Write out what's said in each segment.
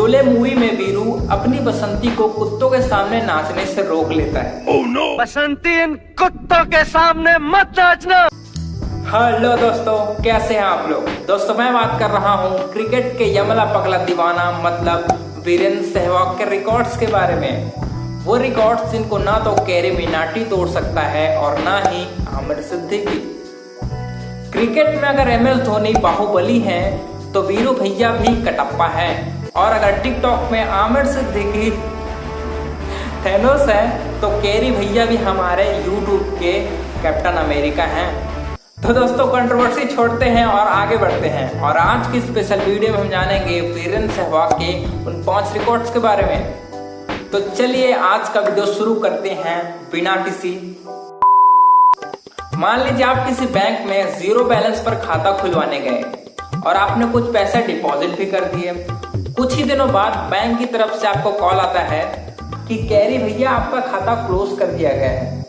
Sholay movie में वीरू अपनी बसंती को कुत्तों के सामने नाचने से रोक लेता है। Oh no! बसंती, इन कुत्तों के सामने मत नाचना। हेलो दोस्तों, कैसे हैं आप लोग। दोस्तों मैं बात कर रहा हूँ क्रिकेट के यमला पगला दीवाना मतलब वीरेंद्र सहवाग के रिकॉर्ड्स के बारे में। वो रिकॉर्ड्स जिनको ना तो कैरी मिनाटी तोड़ सकता है और ना ही आमिर सिद्दीकी। क्रिकेट में अगर MS धोनी बाहुबली हैं तो वीरू भैया भी कटप्पा है, और अगर टिकटॉक में आमिर सिद्दीकी थैनोस है तो कैरी भैया भी हमारे यूट्यूब के कैप्टन अमेरिका हैं। तो दोस्तों कंट्रोवर्सी छोड़ते हैं और आगे बढ़ते हैं, और आज की स्पेशल वीडियो में हम जानेंगे वीरेंद्र सहवाग के उन 5 रिकॉर्ड्स के बारे में। तो चलिए आज का वीडियो शुरू करते हैं बिना किसी। मान लीजिए आप किसी बैंक में 0 बैलेंस पर खाता खुलवाने गए और आपने कुछ पैसे डिपॉजिट भी कर दिए। कुछ ही दिनों बाद बैंक की तरफ से आपको कॉल आता है कि कैरी भैया आपका खाता क्लोज कर दिया गया है।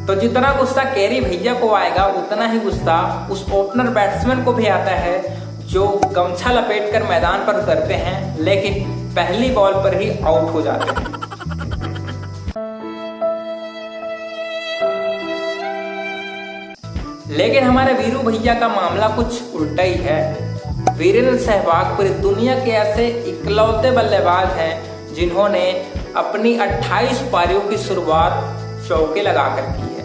तो जितना गुस्सा कैरी भैया को आएगा उतना ही गुस्सा उस ओपनर बैट्समैन को भी आता है जो गमछा लपेटकर मैदान पर उतरते हैं लेकिन पहली बॉल पर ही आउट हो जाते हैं। लेकिन हमारे वीरू भैया का मामला कुछ उल्टा ही है। वीरेंद्र सहवाग पूरी दुनिया के ऐसे इकलौते बल्लेबाज हैं जिन्होंने अपनी 28 पारियों की शुरुआत चौके लगाकर की है।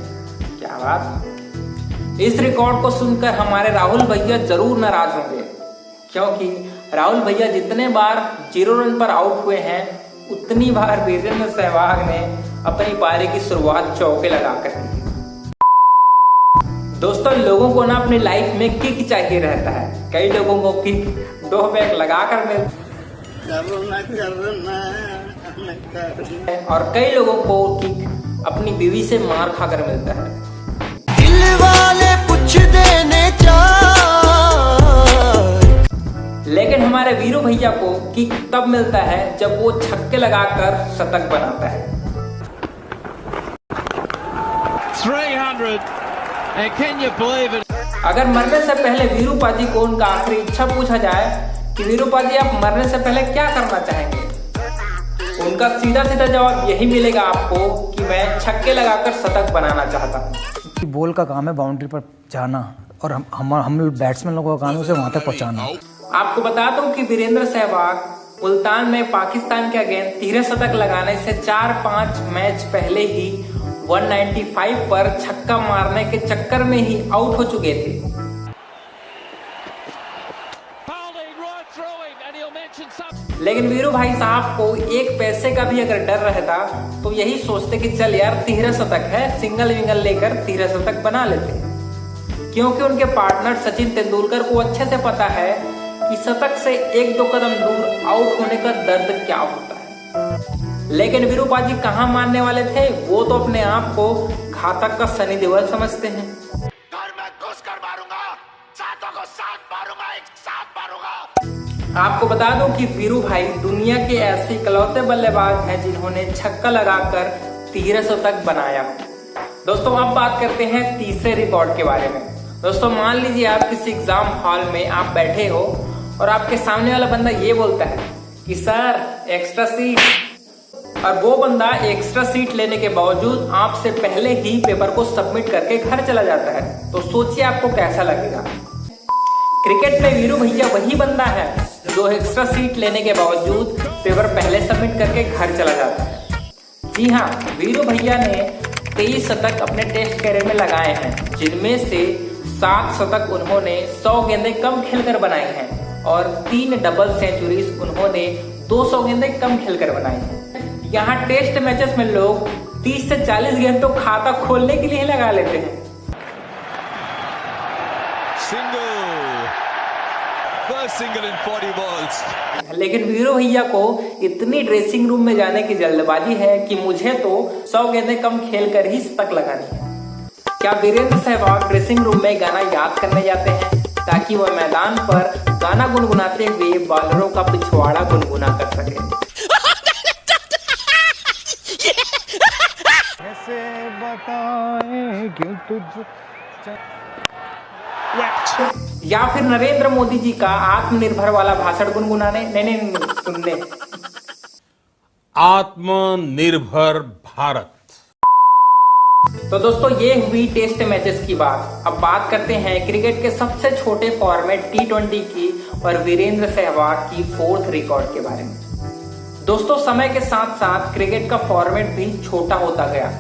क्या बात। इस रिकॉर्ड को सुनकर हमारे राहुल भैया जरूर नाराज होंगे, क्योंकि राहुल भैया जितने बार 0 रन पर आउट हुए हैं उतनी बार वीरेंद्र सहवाग ने अपनी पारी की शुरुआत चौके लगाकर की। दोस्तों लोगों को ना अपनी लाइफ में किक चाहिए रहता है। कई लोगों को किक 2 बैग लगाकर मिलता है और कई लोगों को किक अपनी बीवी से मार खाकर मिलता है। दिल वाले पूछ देने लेकिन हमारे वीरू भैया को किक तब मिलता है जब वो छक्के लगाकर शतक बनाता है। 300 and can you believe it? अगर मरने से पहले वीरू पाजी को उनका आखिरी इच्छा पूछा जाए कि वीरू पाजी आप मरने से पहले क्या करना चाहेंगे, उनका सीधा सीधा जवाब यही मिलेगा आपको कि मैं छक्के लगाकर शतक बनाना चाहता हूँ। बॉल का काम है बाउंड्री पर जाना और हम बैट्समैन लोगों का काम है उसे वहां तक पहुंचाना। आपको बता दूं कि वीरेंद्र सहवाग मुल्तान में पाकिस्तान के अगेंस्ट 13 शतक लगाने से 4-5 मैच पहले ही 195 पर छक्का मारने के चक्कर में ही आउट हो चुके थे। लेकिन वीरू भाई साहब को एक पैसे का भी अगर डर रहता तो यही सोचते कि चल यार 13 शतक है, सिंगल विंगल लेकर 13 शतक बना लेते, क्योंकि उनके पार्टनर सचिन तेंदुलकर को अच्छे से पता है कि शतक से 1-2 कदम दूर आउट होने का दर्द क्या होता है। लेकिन वीरू पाजी कहाँ मानने वाले थे, वो तो अपने आप को घातक का सनी देओल समझते हैं। आपको बता दूं कि वीरू भाई दुनिया के ऐसे इकलौते बल्लेबाज हैं जिन्होंने छक्का लगाकर 13 शतक बनाया। दोस्तों अब बात करते हैं तीसरे रिकॉर्ड के बारे में। दोस्तों मान लीजिए आप किसी एग्जाम हॉल में आप बैठे हो और आपके सामने वाला बंदा ये बोलता है कि सर एक्स्ट्रा सीट, और वो बंदा एक्स्ट्रा सीट लेने के बावजूद आपसे पहले ही पेपर को सबमिट करके घर चला जाता है, तो सोचिए आपको कैसा लगेगा। क्रिकेट में वीरू भैया वही बंदा है जो एक्स्ट्रा सीट लेने के बावजूद पेपर पहले सबमिट करके घर चला जाता है। जी हाँ, वीरू भैया ने 23 शतक अपने टेस्ट कैरियर में लगाए हैं, जिनमें से 7 शतक उन्होंने 100 गेंदें कम खेलकर बनाई हैं और 3 डबल सेंचुरीज उन्होंने 200 गेंदें कम खेलकर बनाई हैं। यहाँ टेस्ट मैचेस में लोग 30 से 40 गेंद तो खाता खोलने के लिए लगा लेते हैं। Single in 40 balls. लेकिन वीरू भैया को इतनी ड्रेसिंग रूम में जाने की जल्दबाजी है कि मुझे तो 100 गेंदें कम खेलकर ही शतक लगानी है। क्या वीरेंद्र सहवाग ड्रेसिंग रूम में गाना याद करने जाते हैं ताकि वह मैदान पर गाना गुनगुनाते हुए बॉलरों का पिछवाड़ा गुनगुना कर सके। या फिर नरेंद्र मोदी जी का आत्मनिर्भर वाला भाषण गुनगुनाने? नहीं, सुनने। आत्मनिर्भर भारत। तो दोस्तों ये हुई टेस्ट मैचेस की बात। अब बात करते हैं क्रिकेट के सबसे छोटे फॉर्मेट T20 की और वीरेंद्र सहवाग की 4th रिकॉर्ड के बारे में। दोस्तों समय के साथ साथ क्रिकेट का फॉर्मेट भी छोटा होता गया।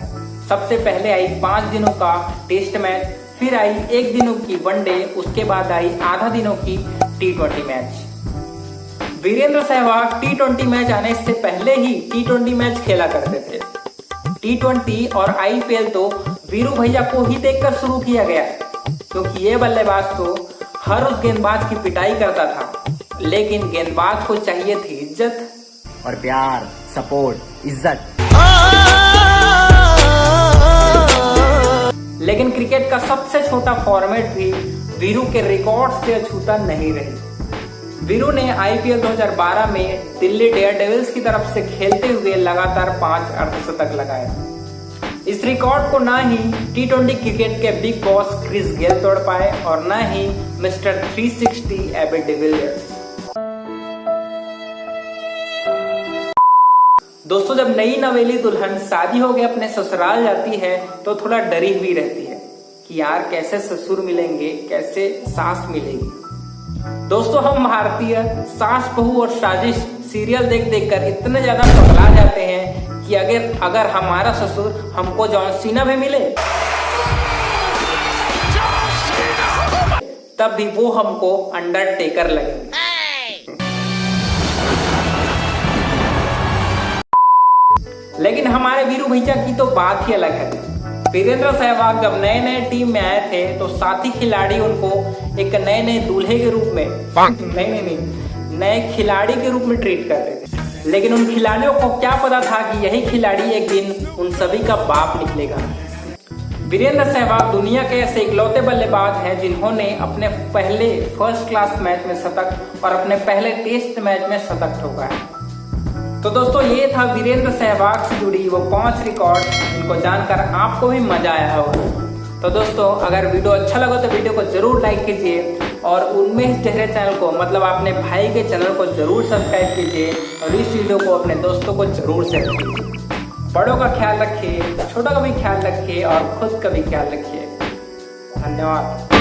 सबसे पहले आई 5 दिनों का टेस्ट मैच, फिर आई 1 दिनों की वनडे, उसके बाद आई आधा दिनों की T20 match. Virendra Sehwag T20 match आने से पहले ही T20 मैच खेला करते थे। T20 और IPL तो वीरू भैया को ही देखकर शुरू किया गया, क्योंकि ये बल्लेबाज तो हर उस गेंदबाज की पिटाई करता था, लेकिन गेंदबाज को चाहिए थी इज्जत और प्यार, सपोर्ट, इज्जत। लेकिन क्रिकेट का सबसे छोटा फॉर्मेट भी वीरू के रिकॉर्ड से अछूता नहीं रही। वीरू ने IPL 2012 में दिल्ली डेयरडेविल्स की तरफ से खेलते हुए लगातार 5 अर्धशतक लगाए। इस रिकॉर्ड को ना ही T20 क्रिकेट के बिग बॉस क्रिस गेल तोड़ पाए और ना ही मिस्टर 360 एबी डिविलियर्स। दोस्तों जब नई नवेली दुल्हन शादी हो गए अपने ससुराल जाती है तो थोड़ा डरी हुई रहती है कि यार कैसे ससुर मिलेंगे, कैसे सास मिलेगी। दोस्तों हम भारतीय सास बहू और साजिश सीरियल देख देख कर इतने ज्यादा पगला जाते हैं कि अगर हमारा ससुर हमको जॉन सीना भी मिले तब भी वो हमको अंडरटेकर लगेंगे। लेकिन हमारे वीरू भैया की तो बात ही अलग है। वीरेंद्र सहवाग जब नए नए टीम में आए थे तो साथी खिलाड़ी उनको एक नए दूल्हे के रूप में नए खिलाड़ी के रूप में ट्रीट करते थे। लेकिन उन खिलाड़ियों को क्या पता था कि यही खिलाड़ी एक दिन उन सभी का बाप निकलेगा। वीरेंद्र सहवाग दुनिया के ऐसे इकलौते बल्लेबाज हैं जिन्होंने अपने पहले फर्स्ट क्लास मैच में शतक और अपने पहले टेस्ट मैच में शतक ठोका है। तो दोस्तों ये था वीरेंद्र सहवाग से जुड़ी वो 5 रिकॉर्ड, जिनको जानकर आपको भी मजा आया होगा। तो दोस्तों अगर वीडियो अच्छा लगा तो वीडियो को जरूर लाइक कीजिए और उन्मेश चेहरे चैनल को मतलब अपने भाई के चैनल को जरूर सब्सक्राइब कीजिए और इस वीडियो को अपने दोस्तों को जरूर शेयर कीजिए। बड़ों का ख्याल रखिए, छोटों का भी ख्याल रखिए और खुद का भी ख्याल रखिए। धन्यवाद।